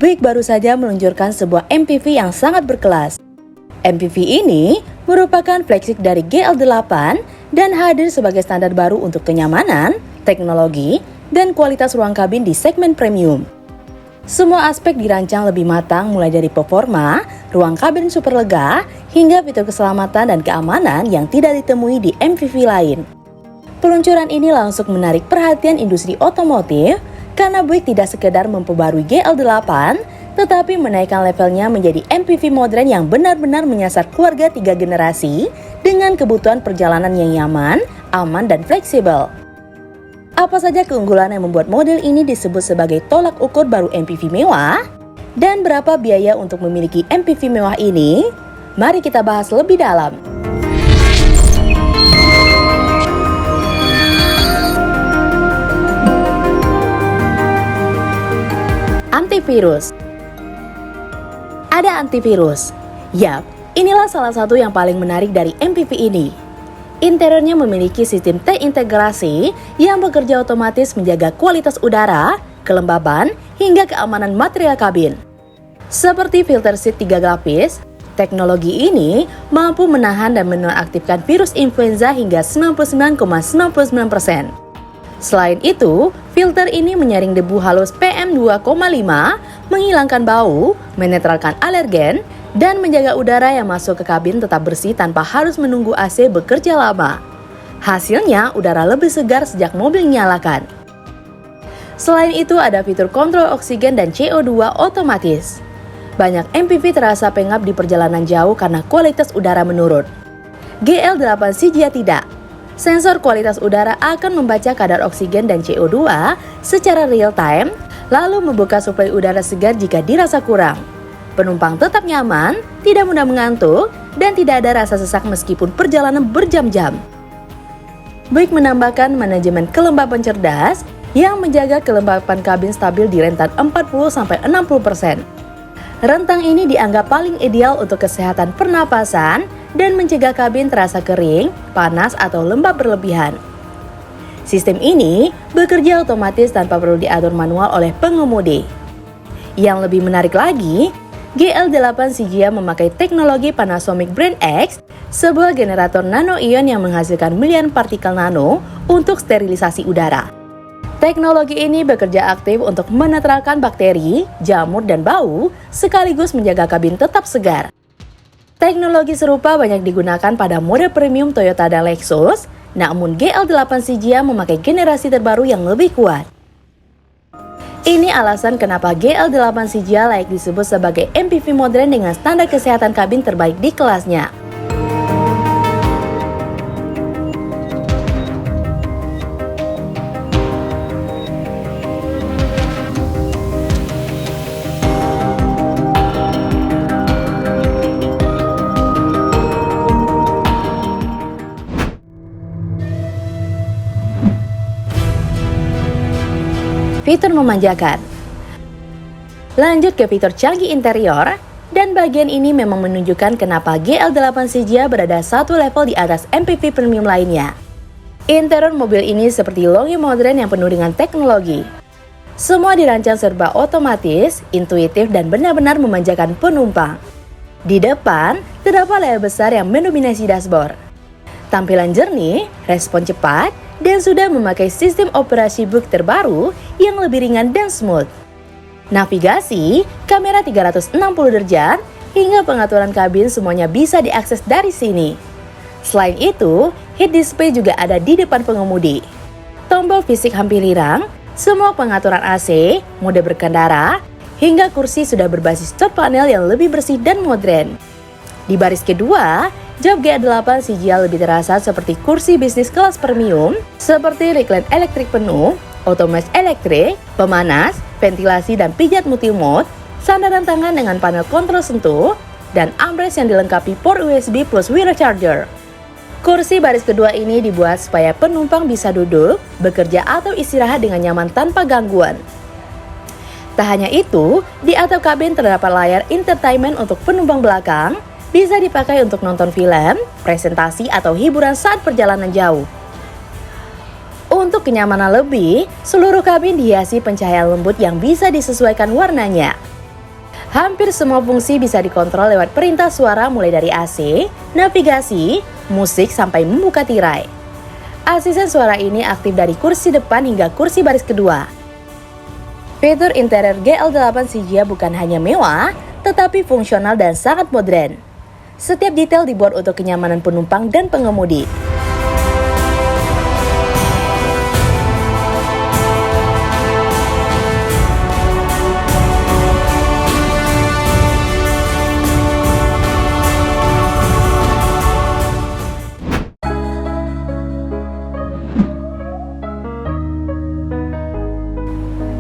Buick baru saja meluncurkan sebuah MPV yang sangat berkelas. MPV ini merupakan flagship dari GL8 dan hadir sebagai standar baru untuk kenyamanan, teknologi, dan kualitas ruang kabin di segmen premium. Semua aspek dirancang lebih matang mulai dari performa, ruang kabin super lega, hingga fitur keselamatan dan keamanan yang tidak ditemui di MPV lain. Peluncuran ini langsung menarik perhatian industri otomotif karena Buick tidak sekedar memperbarui GL8, tetapi menaikkan levelnya menjadi MPV modern yang benar-benar menyasar keluarga 3 generasi dengan kebutuhan perjalanan yang nyaman, aman, dan fleksibel. Apa saja keunggulan yang membuat model ini disebut sebagai tolak ukur baru MPV mewah? Dan berapa biaya untuk memiliki MPV mewah ini? Mari kita bahas lebih dalam. Antivirus. Ada antivirus. Yap, inilah salah satu yang paling menarik dari MPV ini. Interiornya memiliki sistem terintegrasi yang bekerja otomatis menjaga kualitas udara, kelembaban, hingga keamanan material kabin. Seperti filter seat 3 lapis, teknologi ini mampu menahan dan menonaktifkan virus influenza hingga 99,99%. Selain itu, filter ini menyaring debu halus PM2,5, menghilangkan bau, menetralkan alergen, dan menjaga udara yang masuk ke kabin tetap bersih tanpa harus menunggu AC bekerja lama. Hasilnya, udara lebih segar sejak mobil nyalakan. Selain itu, ada fitur kontrol oksigen dan CO2 otomatis. Banyak MPV terasa pengap di perjalanan jauh karena kualitas udara menurun. GL8 CGA tidak. Sensor kualitas udara akan membaca kadar oksigen dan CO2 secara real time, lalu membuka suplai udara segar jika dirasa kurang. Penumpang tetap nyaman, tidak mudah mengantuk, dan tidak ada rasa sesak meskipun perjalanan berjam-jam. Buick menambahkan manajemen kelembapan cerdas yang menjaga kelembapan kabin stabil di rentan 40-60%. Rentang ini dianggap paling ideal untuk kesehatan pernapasan dan mencegah kabin terasa kering, panas, atau lembab berlebihan. Sistem ini bekerja otomatis tanpa perlu diatur manual oleh pengemudi. Yang lebih menarik lagi, GL8 CGA memakai teknologi Panasonic Brand X, sebuah generator nano-ion yang menghasilkan miliaran partikel nano untuk sterilisasi udara. Teknologi ini bekerja aktif untuk menetralkan bakteri, jamur, dan bau, sekaligus menjaga kabin tetap segar. Teknologi serupa banyak digunakan pada model premium Toyota dan Lexus, namun GL8 CGA memakai generasi terbaru yang lebih kuat. Ini alasan kenapa GL8 CGA layak disebut sebagai MPV modern dengan standar kesehatan kabin terbaik di kelasnya. Fitur memanjakan. Lanjut ke fitur canggih interior, dan bagian ini memang menunjukkan kenapa GL8 CGA berada satu level di atas MPV premium lainnya. Interior mobil ini seperti longi modern yang penuh dengan teknologi. Semua dirancang serba otomatis, intuitif, dan benar-benar memanjakan penumpang. Di depan, terdapat layar besar yang mendominasi dashboard. Tampilan jernih, respon cepat, dan sudah memakai sistem operasi Buick terbaru yang lebih ringan dan smooth. Navigasi, kamera 360 derajat, hingga pengaturan kabin semuanya bisa diakses dari sini. Selain itu, head display juga ada di depan pengemudi. Tombol fisik hampir hilang, semua pengaturan AC, mode berkendara, hingga kursi sudah berbasis touch panel yang lebih bersih dan modern. Di baris kedua, jok GL8 CGA lebih terasa seperti kursi bisnis kelas premium, seperti recline elektrik penuh, otomatis elektrik, pemanas, ventilasi dan pijat multi-mode, sandaran tangan dengan panel kontrol sentuh, dan armrest yang dilengkapi port USB plus wireless charger. Kursi baris kedua ini dibuat supaya penumpang bisa duduk, bekerja atau istirahat dengan nyaman tanpa gangguan. Tak hanya itu, di atap kabin terdapat layar entertainment untuk penumpang belakang, bisa dipakai untuk nonton film, presentasi, atau hiburan saat perjalanan jauh. Untuk kenyamanan lebih, seluruh kabin dihiasi pencahayaan lembut yang bisa disesuaikan warnanya. Hampir semua fungsi bisa dikontrol lewat perintah suara mulai dari AC, navigasi, musik sampai membuka tirai. Asisten suara ini aktif dari kursi depan hingga kursi baris kedua. Fitur interior GL8 Siggia bukan hanya mewah, tetapi fungsional dan sangat modern. Setiap detail dibuat untuk kenyamanan penumpang dan pengemudi.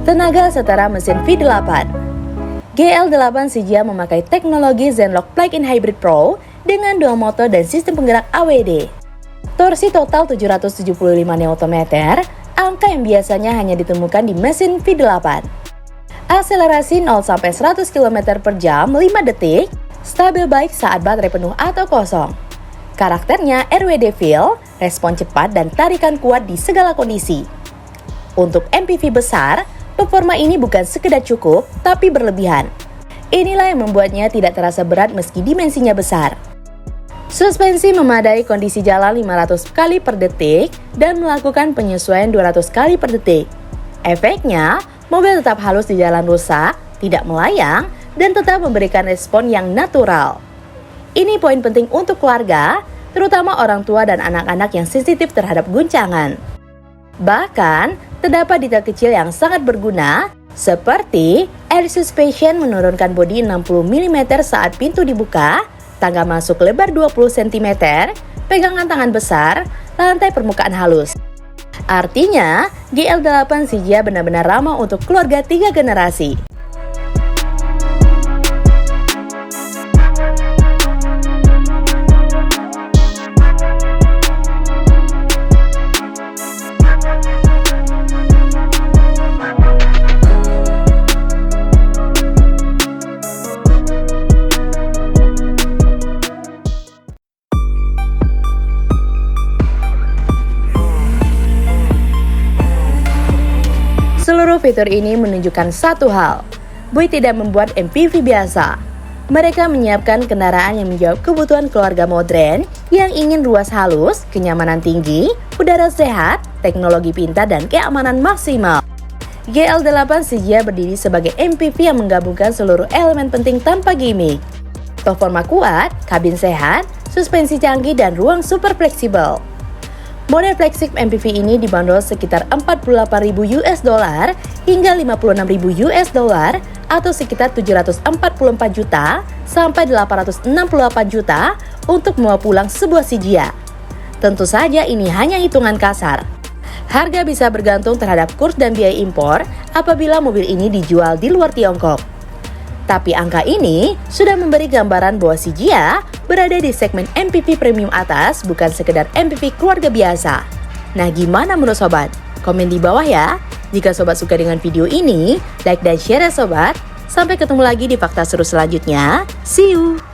Tenaga setara mesin V8. GL8 Siggia memakai teknologi Zenlock Plug-in Hybrid Pro dengan dual motor dan sistem penggerak AWD. Torsi total 775 Nm, angka yang biasanya hanya ditemukan di mesin V8. Akselerasi 0-100 km per jam 5 detik, stabil baik saat baterai penuh atau kosong. Karakternya RWD Feel, respon cepat dan tarikan kuat di segala kondisi. Untuk MPV besar, performa ini bukan sekedar cukup, tapi berlebihan. Inilah yang membuatnya tidak terasa berat meski dimensinya besar. Suspensi memadai kondisi jalan 500 kali per detik dan melakukan penyesuaian 200 kali per detik. Efeknya, mobil tetap halus di jalan rusak, tidak melayang, dan tetap memberikan respon yang natural. Ini poin penting untuk keluarga, terutama orang tua dan anak-anak yang sensitif terhadap guncangan. Bahkan, terdapat detail kecil yang sangat berguna, seperti air suspension menurunkan bodi 60 mm saat pintu dibuka, tangga masuk lebar 20 cm, pegangan tangan besar, lantai permukaan halus. Artinya, GL8 Siggia benar-benar ramah untuk keluarga 3 generasi. Seluruh fitur ini menunjukkan satu hal, Buick tidak membuat MPV biasa. Mereka menyiapkan kendaraan yang menjawab kebutuhan keluarga modern yang ingin ruas halus, kenyamanan tinggi, udara sehat, teknologi pintar, dan keamanan maksimal. GL8 Siggia berdiri sebagai MPV yang menggabungkan seluruh elemen penting tanpa gimmick. Performa kuat, kabin sehat, suspensi canggih, dan ruang super fleksibel. Model flagship MPV ini dibanderol sekitar $48.000 hingga $56.000 atau sekitar 744 juta sampai 868 juta untuk membawa pulang sebuah Siggia. Tentu saja ini hanya hitungan kasar. Harga bisa bergantung terhadap kurs dan biaya impor apabila mobil ini dijual di luar Tiongkok. Tapi angka ini sudah memberi gambaran bahwa Siggia berada di segmen MPV premium atas, bukan sekedar MPV keluarga biasa. Nah, gimana menurut sobat? Komen di bawah ya. Jika sobat suka dengan video ini, like dan share ya sobat. Sampai ketemu lagi di fakta seru selanjutnya. See you!